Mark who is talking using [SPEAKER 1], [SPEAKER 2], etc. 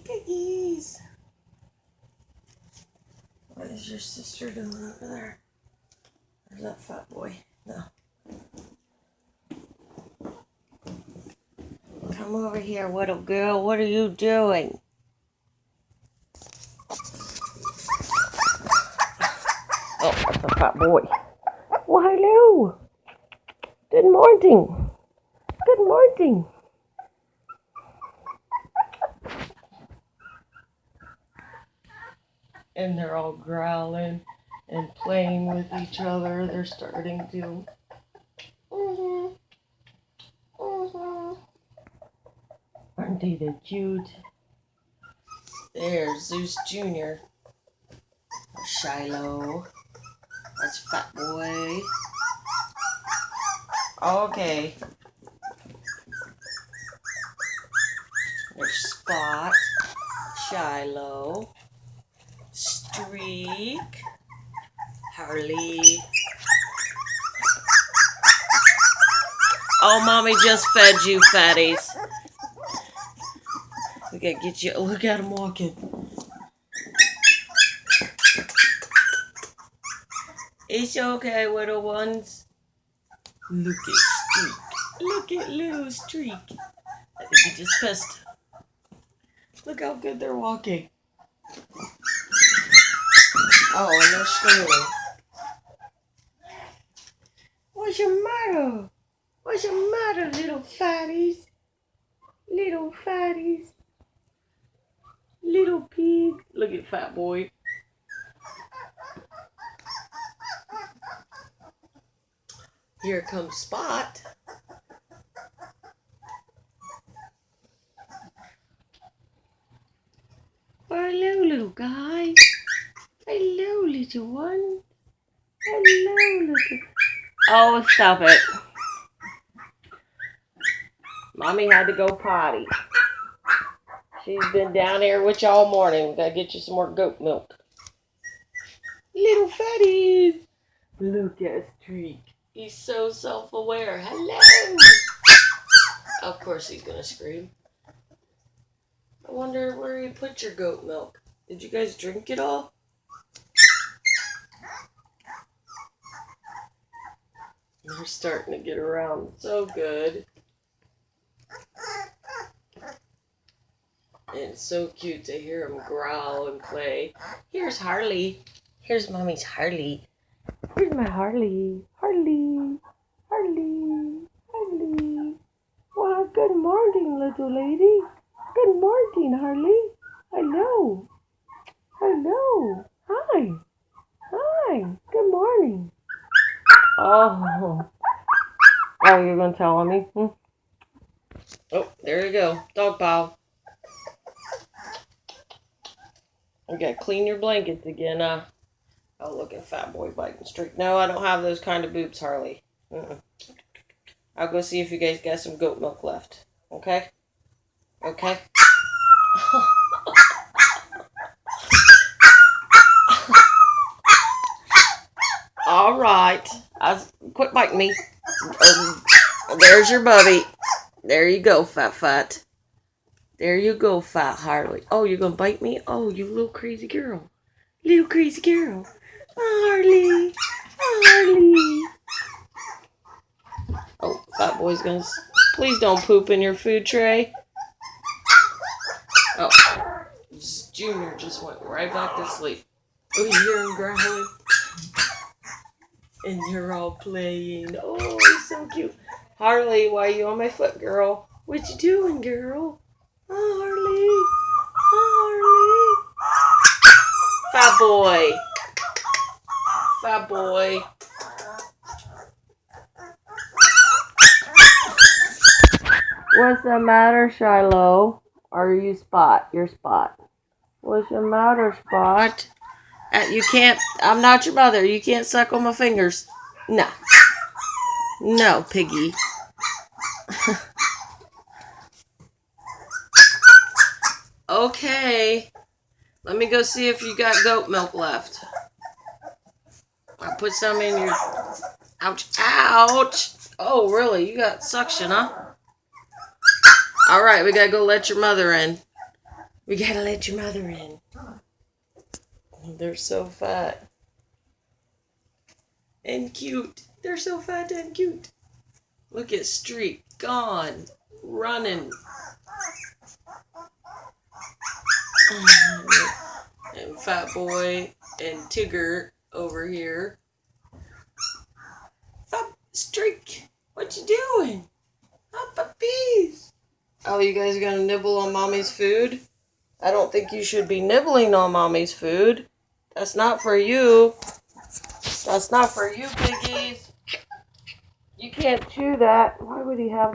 [SPEAKER 1] piggies. What is your sister doing over there? There's that fat boy. No. Come over here, little girl. What are you doing? Oh, that's a fat boy. Well, hello. Good morning. Good morning. And they're all growling and playing with each other. They're starting to. Aren't they the cute? There's Zeus Jr. Shiloh. That's Fat Boy. Okay. There's Spot. Shiloh. Streak. Harley. Oh, Mommy just fed you, fatties. We gotta get you. Look at him walking. It's okay, little ones. Look at Streak. Look at little Streak. I think he just pissed. Look how good they're walking. Oh, and they're screaming. What's your matter? What's your matter, little fatties? Little fatties. Little pig. Look at Fat Boy. Here comes Spot. Hello, little guy. Hello, little one. Hello, little. Oh, stop it. Mommy had to go potty. She's been down here with you all morning. We gotta get you some more goat milk. Little fatties. Look at Streak. He's so self-aware. Hello. Of course he's gonna scream. I wonder where you put your goat milk. Did you guys drink it all? They're starting to get around so good. And it's so cute to hear them growl and play. Here's Harley. Here's Mommy's Harley. Here's my Harley. Harley. Harley. Harley. Well, good morning, little lady. Good morning, Harley. Hello. Hello. Hi. Hi. Good morning. Oh. Oh, you're going to tell on me? Oh, there you go. Dog pile. You got to clean your blankets again, Oh, look at Fat Boy biting Streak. No, I don't have those kind of boobs, Harley. I'll go see if you guys got some goat milk left. Okay? Okay? All right. Quit biting me. There's your bubby. There you go, Fat. There you go, Fat Harley. Oh, you're going to bite me? Oh, you little crazy girl. Little crazy girl. Oh, Harley. Oh, Harley. Oh, Fat Boy's going to... Please don't poop in your food tray. Oh. Junior just went right back to sleep. Oh, you hear him growling? And you're all playing. Oh, he's so cute. Harley, why are you on my foot, girl? What you doing, girl? Oh, Harley. Oh, Harley. Fat Boy. Fat Boy. What's the matter, Shiloh? Are you Spot? You're Spot. What's the matter, Spot? You can't. I'm not your mother. You can't suck on my fingers. No. No, piggy. Okay. Let me go see if you got goat milk left. I'll put some in your... Ouch. Ouch. Oh, really? You got suction, huh? All right, we got to go let your mother in. We gotta let your mother in. They're so fat and cute. They're so fat and cute. Look at Streak, gone, running. And Fat Boy and Tigger over here. Streak, what you doing? Oh, puppies. Oh, you guys gonna nibble on Mommy's food? I don't think you should be nibbling on Mommy's food. That's not for you. That's not for you, piggies. You can't chew that. Why would he have